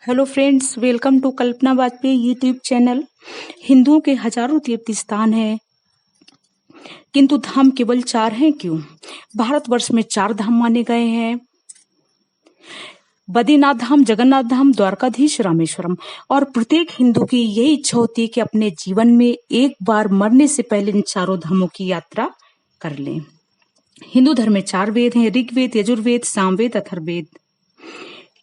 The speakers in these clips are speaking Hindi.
Hello friends, welcome to Kalpana Vajpayee YouTube channel. हिंदुओं के हजारों तीर्थ स्थान हैं, किंतु धाम केवल 4 हैं क्यों? भारतवर्ष में 4 धाम माने गए हैं: बद्रीनाथ धाम, जगन्नाथ धाम, द्वारकाधीश, रामेश्वरम। और प्रत्येक हिंदू की यही इच्छा होती है कि अपने जीवन में एक बार मरने से पहले इन चारों धामों की यात्रा कर लें। हिंदू धर्म में 4 वेद हैं: ऋग्वेद, यजुर्वेद, सामवेद, अथर्ववेद।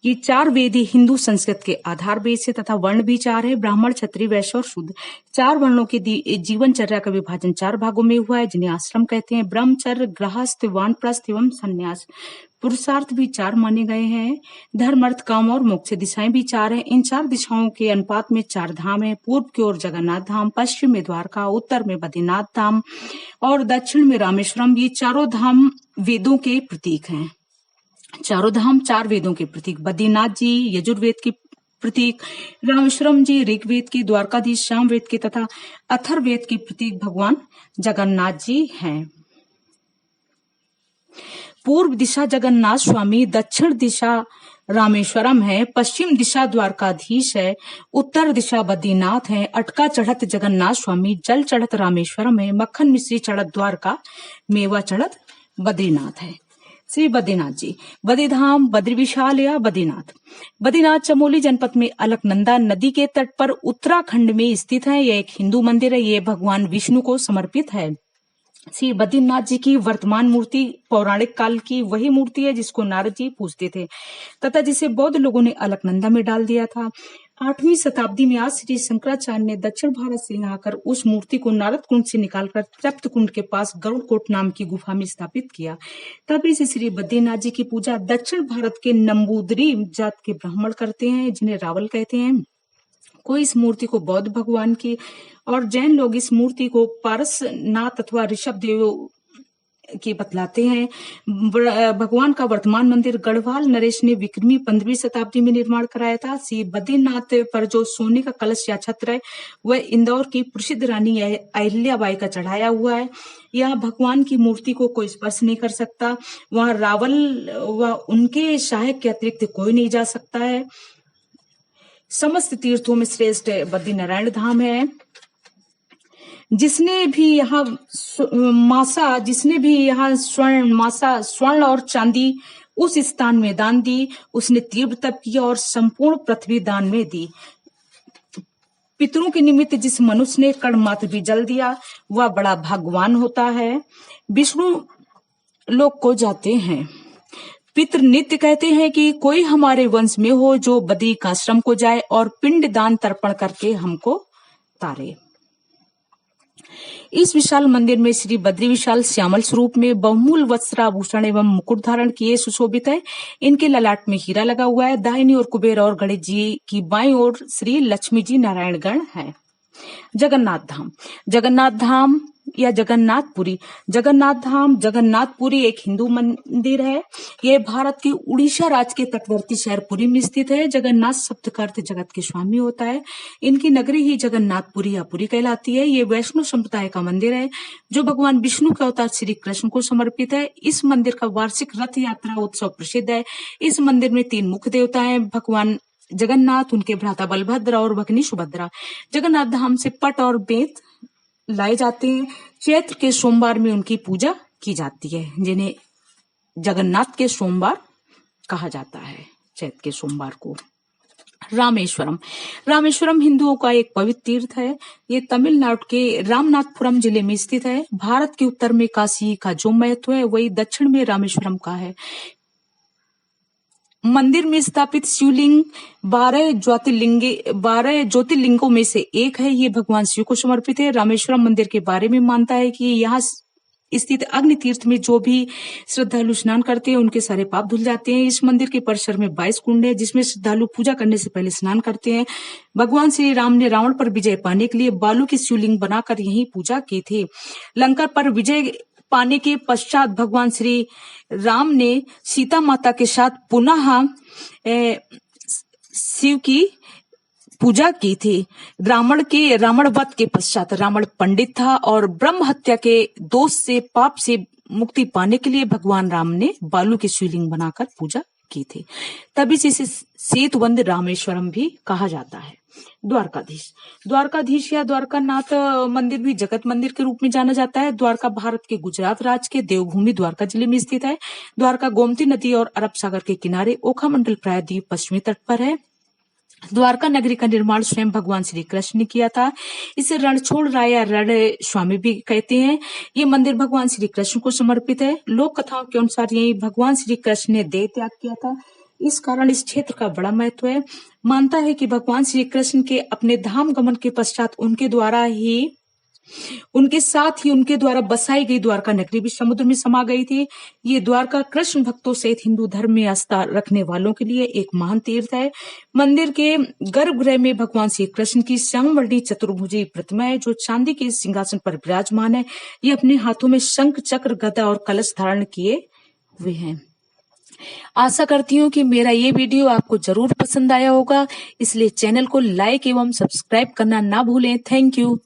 ये 4 वेद ही हिंदू संस्कृत के आधार वेद से तथा वर्ण भी 4 है: ब्राह्मण, क्षत्रिय, वैश्य और शूद्र। 4 वर्णों के जीवनचर्या का विभाजन 4 भागों में हुआ है, जिन्हें आश्रम कहते हैं: ब्रह्मचर्य, गृहस्थ, वानप्रस्थ एवं संन्यास। पुरुषार्थ भी 4 माने गए हैं: धर्म, अर्थ, काम और मोक्ष। दिशाएं भी 4 हैं। इन 4 दिशाओं के अनुपात में 4 धाम है: पूर्व की ओर जगन्नाथ धाम, पश्चिम में द्वारका, उत्तर में बद्रीनाथ धाम और दक्षिण में रामेश्वरम। ये चारों धाम वेदों के प्रतीक हैं। चारों धाम 4 वेदों के प्रतीक: बद्रीनाथ जी यजुर्वेद के प्रतीक, रामेश्वरम जी ऋग्वेद की, द्वारकाधीश सामवेद के तथा अथर्ववेद के प्रतीक भगवान जगन्नाथ जी हैं। पूर्व दिशा जगन्नाथ स्वामी, दक्षिण दिशा रामेश्वरम है, पश्चिम दिशा द्वारकाधीश है, उत्तर दिशा बद्रीनाथ है। अटका चढ़त जगन्नाथ स्वामी, जल चढ़त रामेश्वरम है, मक्खन मिश्री चढ़त द्वारका, मेवा चढ़त बद्रीनाथ है। श्री बद्रीनाथ जी, बद्रीधाम, बद्री विशाल या बद्रीनाथ। बद्रीनाथ चमोली जनपद में अलकनंदा नदी के तट पर उत्तराखंड में स्थित है। यह एक हिंदू मंदिर है। यह भगवान विष्णु को समर्पित है। श्री बद्रीनाथ जी की वर्तमान मूर्ति पौराणिक काल की वही मूर्ति है जिसको नारद जी पूजते थे तथा जिसे बौद्ध लोगों ने अलकनंदा में डाल दिया था। 8वीं शताब्दी में आज श्री शंकराचार्य ने दक्षिण भारत से यहाँ आकर उस मूर्ति को नारद कुंड से निकालकर तप्त कुंड के पास गरुड़कोट नाम की गुफा में स्थापित किया। तभी से श्री बद्रीनाथ जी की पूजा दक्षिण भारत के नंबूदरी जात के ब्राह्मण करते हैं, जिन्हें रावल कहते हैं। कोई इस मूर्ति को बौद्ध भगवान की और जैन लोग इस मूर्ति को पारसनाथ अथवा ऋषभ देव की बतलाते हैं। भगवान का वर्तमान मंदिर गढ़वाल नरेश ने विक्रमी 15वीं शताब्दी में निर्माण कराया था। श्री बद्रीनाथ पर जो सोने का कलश या छत्र है वह इंदौर की प्रसिद्ध रानी अहिल्याबाई का चढ़ाया हुआ है। यह भगवान की मूर्ति को कोई स्पर्श नहीं कर सकता। वहां रावल व उनके सहायक के अतिरिक्त कोई नहीं जा सकता है। समस्त तीर्थों में श्रेष्ठ बद्रीनारायण धाम है। जिसने भी यहाँ स्वर्ण और चांदी उस स्थान में दान दी, उसने तीव्र तप किया और संपूर्ण पृथ्वी दान में दी। पितरों के निमित्त जिस मनुष्य ने कण मात्र भी जल दिया वह बड़ा भाग्यवान होता है। विष्णु लोक को जाते हैं। पितृ नित्य कहते हैं कि कोई हमारे वंश में हो जो बद्री का आश्रम को जाए और पिंड दान तर्पण करके हमको तारे। इस विशाल मंदिर में श्री बद्री विशाल श्यामल स्वरूप में बहुमूल्य वस्त्राभूषण एवं मुकुट धारण किए सुशोभित है। इनके ललाट में हीरा लगा हुआ है। दाहिनी ओर कुबेर और गणेश जी की बाईं ओर श्री लक्ष्मी जी नारायण गण है। जगन्नाथ धाम, जगन्नाथ धाम या जगन्नाथपुरी। जगन्नाथ धाम जगन्नाथपुरी एक हिंदू मंदिर है। यह भारत के उड़ीसा राज्य के तटवर्ती शहर पुरी में स्थित है। जगन्नाथ शब्द का अर्थ जगत के स्वामी होता है। इनकी नगरी ही जगन्नाथपुरी या पुरी कहलाती है। ये वैष्णव संप्रदाय का मंदिर है जो भगवान विष्णु के अवतार श्री कृष्ण को समर्पित है। इस मंदिर का वार्षिक रथ यात्रा उत्सव प्रसिद्ध है। इस मंदिर में 3 मुख्य देवता है: भगवान जगन्नाथ, उनके भ्राता बलभद्र और भगिनी सुभद्रा। जगन्नाथ धाम से पट और बेंत लाए जाते हैं। चैत्र के सोमवार में उनकी पूजा की जाती है, जिन्हें जगन्नाथ के सोमवार कहा जाता है। चैत्र के सोमवार को रामेश्वरम, रामेश्वरम हिंदुओं का एक पवित्र तीर्थ है। ये तमिलनाडु के रामनाथपुरम जिले में स्थित है। भारत के उत्तर में काशी का जो महत्व है वही दक्षिण में रामेश्वरम का है। मंदिर में स्थापित शिवलिंग 12 ज्योतिर्लिंगों में से एक है। ये भगवान शिव को समर्पित है। रामेश्वरम मंदिर के बारे में मानता है कि यहाँ स्थित अग्नि तीर्थ में जो भी श्रद्धालु स्नान करते हैं उनके सारे पाप धुल जाते हैं। इस मंदिर के परिसर में 22 कुंड है जिसमें श्रद्धालु पूजा करने से पहले स्नान करते हैं। भगवान श्री राम ने रावण पर विजय पाने के लिए बालू की शिवलिंग बनाकर यही पूजा की थी। लंका पर विजय पाने के पश्चात भगवान श्री राम ने सीता माता के साथ पुनः शिव की पूजा की थी। रावण वध के पश्चात रावण पंडित था और ब्रह्म हत्या के दोष से पाप से मुक्ति पाने के लिए भगवान राम ने बालू की शिवलिंग बनाकर पूजा की थी। तभी से इसे सेतुबंद रामेश्वरम भी कहा जाता है। द्वारकाधीश या द्वारकानाथ मंदिर भी जगत मंदिर के रूप में जाना जाता है। द्वारका भारत के गुजरात राज्य के देवभूमि द्वारका जिले में स्थित है। द्वारका गोमती नदी और अरब सागर के किनारे ओखा मंडल प्रायद्वीप पश्चिमी तट पर है। द्वारका नगरी का निर्माण स्वयं भगवान श्री कृष्ण ने किया था। इसे रणछोड़ राय या रण स्वामी भी कहते हैं। ये मंदिर भगवान श्री कृष्ण को समर्पित है। लोक कथाओं के अनुसार यही भगवान श्री कृष्ण ने देह त्याग किया था। इस कारण इस क्षेत्र का बड़ा महत्व है। मानता है कि भगवान श्री कृष्ण के अपने धाम गमन के पश्चात उनके साथ ही उनके द्वारा बसाई गई द्वारका नगरी भी समुद्र में समा गई थी। ये द्वारका कृष्ण भक्तों सहित हिंदू धर्म में आस्था रखने वालों के लिए एक महान तीर्थ है। मंदिर के गर्भगृह में भगवान श्री कृष्ण की श्यामवर्णी चतुर्भुजी प्रतिमा है, जो चांदी के सिंहासन पर विराजमान है। ये अपने हाथों में शंख, चक्र, गदा और कलश धारण किए हुए हैं। आशा करती हूँ कि मेरा ये वीडियो आपको जरूर पसंद आया होगा, इसलिए चैनल को लाइक एवं सब्सक्राइब करना ना भूलें। Thank you.